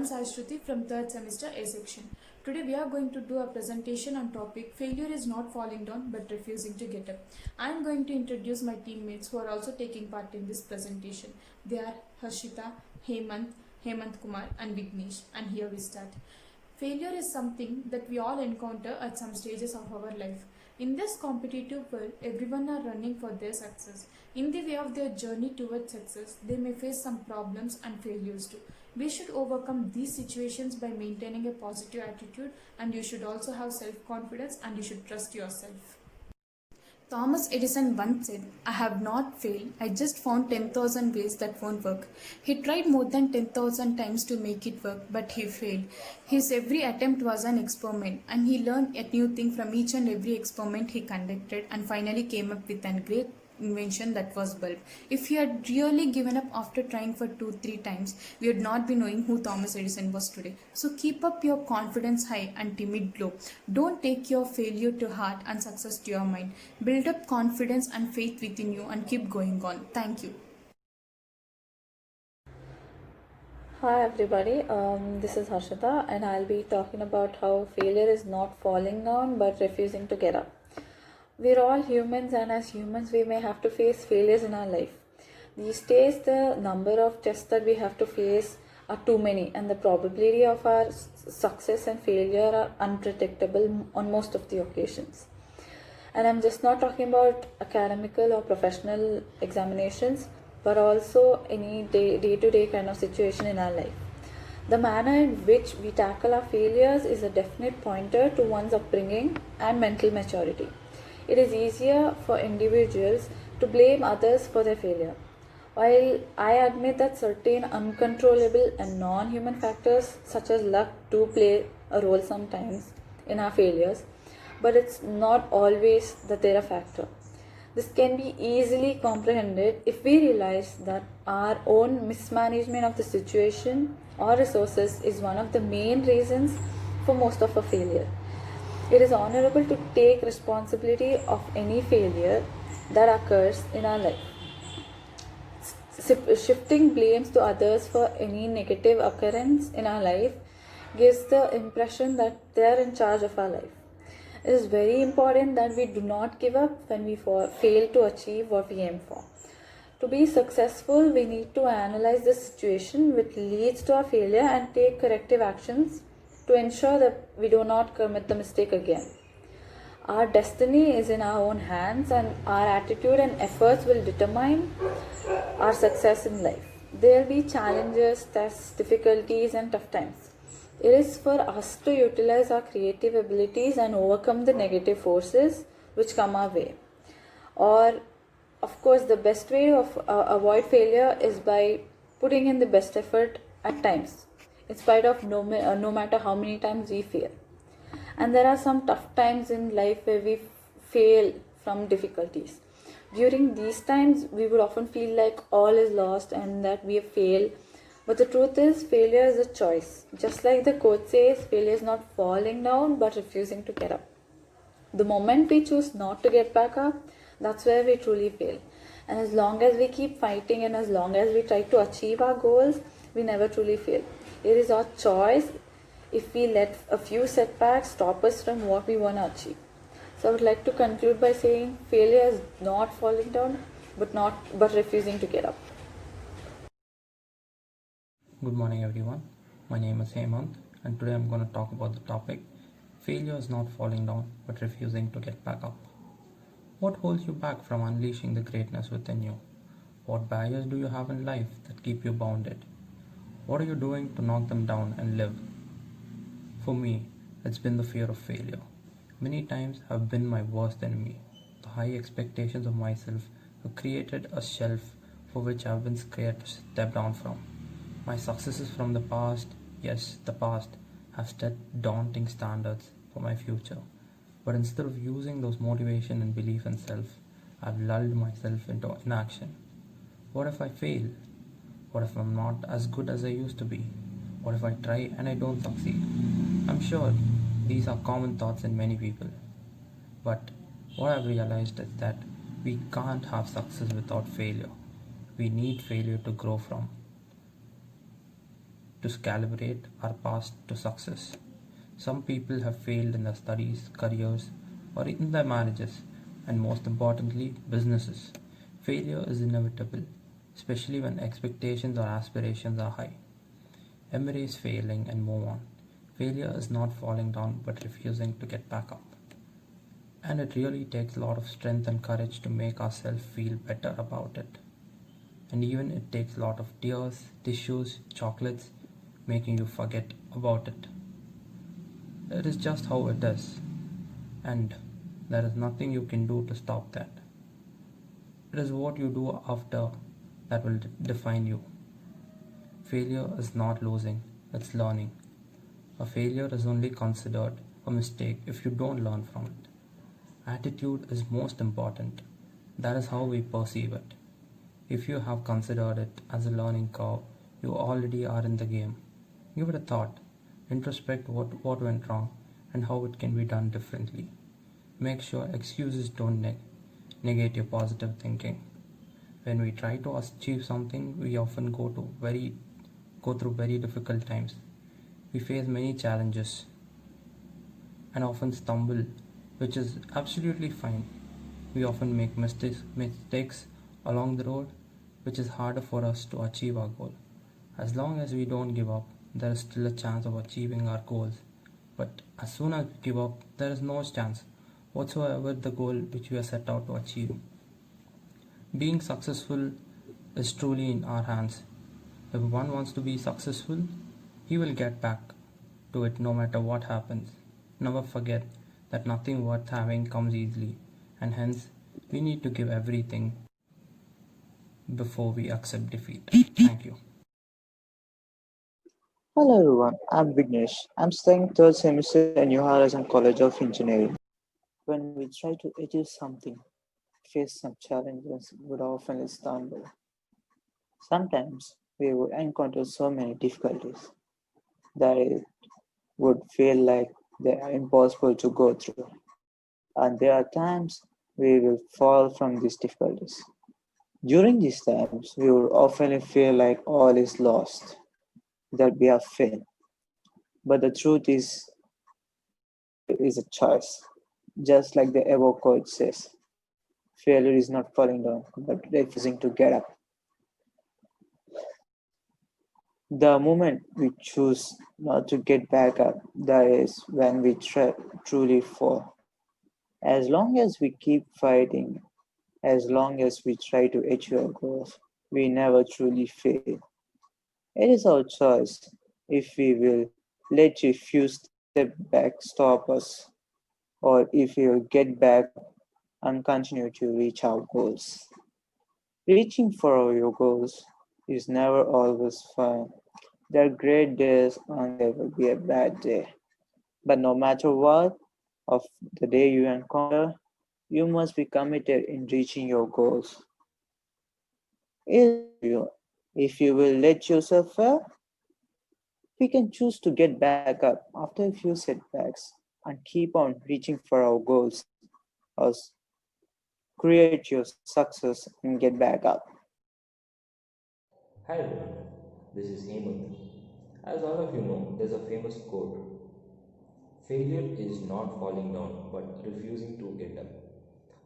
I'm Sai Shruti from 3rd semester A section. Today we are going to do a presentation on topic failure is not falling down but refusing to get up. I am going to introduce my teammates who are also taking part in this presentation. They are Harshita, Hemant Kumar and Vignesh, and here we start. Failure is something that we all encounter at some stages of our life. In this competitive world, everyone are running for their success. In the way of their journey towards success, they may face some problems and failures too. We should overcome these situations by maintaining a positive attitude, and you should also have self-confidence and you should trust yourself. Thomas Edison once said, I have not failed, I just found 10,000 ways that won't work. He tried more than 10,000 times to make it work, but he failed. His every attempt was an experiment, and he learned a new thing from each and every experiment he conducted and finally came up with a great invention that was bulb. If he had really given up after trying for 2-3 times, we would not be knowing who Thomas Edison was today. So keep up your confidence high and timid low. Don't take your failure to heart and success to your mind. Build up confidence and faith within you and keep going on. Thank you. Hi everybody, this is Harshita and I'll be talking about how failure is not falling down but refusing to get up. We're all humans, and as humans we may have to face failures in our life. These days the number of tests that we have to face are too many, and the probability of our success and failure are unpredictable on most of the occasions. And I'm just not talking about academical or professional examinations, but also any day-to-day kind of situation in our life. The manner in which we tackle our failures is a definite pointer to one's upbringing and mental maturity. It is easier for individuals to blame others for their failure. While I admit that certain uncontrollable and non-human factors such as luck do play a role sometimes in our failures, but it's not always that they're a factor. This can be easily comprehended if we realize that our own mismanagement of the situation or resources is one of the main reasons for most of our failure. It is honorable to take responsibility of any failure that occurs in our life. Shifting blames to others for any negative occurrence in our life gives the impression that they are in charge of our life. It is very important that we do not give up when we fail to achieve what we aim for. To be successful, we need to analyze the situation which leads to our failure and take corrective actions to ensure that we do not commit the mistake again. Our destiny is in our own hands, and our attitude and efforts will determine our success in life. There will be challenges, tests, difficulties, and tough times. It is for us to utilize our creative abilities and overcome the negative forces which come our way. Or, of course, the best way to avoid failure is by putting in the best effort at times, in spite of no matter how many times we fail. And there are some tough times in life where we fail from difficulties. During these times, we would often feel like all is lost and that we have failed. But the truth is, failure is a choice. Just like the quote says, failure is not falling down but refusing to get up. The moment we choose not to get back up, that's where we truly fail. And as long as we keep fighting and as long as we try to achieve our goals, we never truly fail. It is our choice if we let a few setbacks stop us from what we want to achieve. So I would like to conclude by saying failure is not falling down but refusing to get up. Good morning everyone. My name is Hemant and today I'm going to talk about the topic failure is not falling down but refusing to get back up. What holds you back from unleashing the greatness within you? What barriers do you have in life that keep you bounded? What are you doing to knock them down and live? For me, it's been the fear of failure. Many times have been my worst enemy. The high expectations of myself have created a shelf for which I've been scared to step down from. My successes from the past, yes, the past, have set daunting standards for my future. But instead of using those motivation and belief in self, I've lulled myself into inaction. What if I fail? What if I'm not as good as I used to be? What if I try and I don't succeed? I'm sure these are common thoughts in many people. But what I've realized is that we can't have success without failure. We need failure to grow from. to calibrate our past to success. Some people have failed in their studies, careers, or in their marriages, and most importantly, businesses. Failure is inevitable, especially when expectations or aspirations are high. Embrace failing and move on. Failure is not falling down but refusing to get back up. And it really takes a lot of strength and courage to make ourselves feel better about it. And even it takes a lot of tears, tissues, chocolates, making you forget about it. It is just how it is, and there is nothing you can do to stop that. It is what you do after that will define you. Failure is not losing, it's learning. A failure is only considered a mistake if you don't learn from it. Attitude is most important. That is how we perceive it. If you have considered it as a learning curve, you already are in the game. Give it a thought. Introspect what went wrong and how it can be done differently. Make sure excuses don't negate your positive thinking. When we try to achieve something, we often go through very difficult times. We face many challenges and often stumble, which is absolutely fine. We often make mistakes along the road, which is harder for us to achieve our goal. As long as we don't give up, there is still a chance of achieving our goals. But as soon as we give up, there is no chance whatsoever the goal which we are set out to achieve. Being successful is truly in our hands. If one wants to be successful, he will get back to it no matter what happens. Never forget that nothing worth having comes easily, and hence we need to give everything before we accept defeat. Thank you. Hello everyone, I'm Vignesh. I'm studying third semester in New Horizon College of Engineering. When we try to achieve something, face some challenges, we would often stumble. Sometimes we would encounter so many difficulties that it would feel like they are impossible to go through. And there are times we will fall from these difficulties. During these times, we will often feel like all is lost, that we have failed. But the truth is a choice. Just like the above quote says, failure is not falling down, but refusing to get up. The moment we choose not to get back up, that is when we truly fall. As long as we keep fighting, as long as we try to achieve our goals, we never truly fail. It is our choice if we will let a few steps back stop us, or if we will get back and continue to reach our goals. Reaching for your goals is never always fun. There are great days and there will be a bad day. But no matter what of the day you encounter, you must be committed in reaching your goals. If you will let yourself fail, we can choose to get back up after a few setbacks and keep on reaching for our goals, or create your success and get back up. Hi everyone, this is Hemant. As all of you know, there's a famous quote: failure is not falling down but refusing to get up.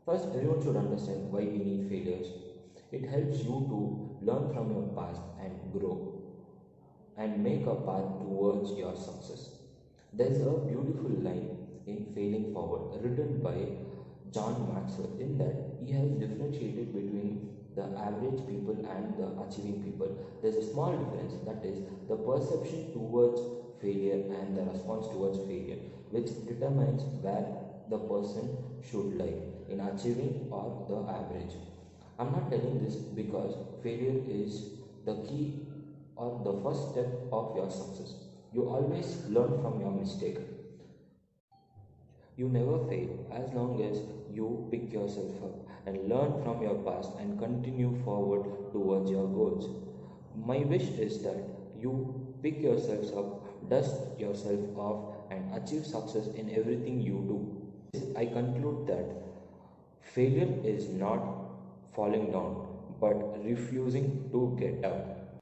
First, everyone should understand why we need failures. It helps you to learn from your past and grow and make a path towards your success. There's a beautiful line in Failing Forward written by John Maxwell, in that he has differentiated between the average people and the achieving people. There's a small difference, that is the perception towards failure and the response towards failure, which determines where the person should lie in achieving or the average. I'm not telling this because failure is the key or the first step of your success. You always learn from your mistake. You never fail as long as you pick yourself up and learn from your past and continue forward towards your goals. My wish is that you pick yourselves up, dust yourself off, and achieve success in everything you do. I conclude that failure is not falling down but refusing to get up.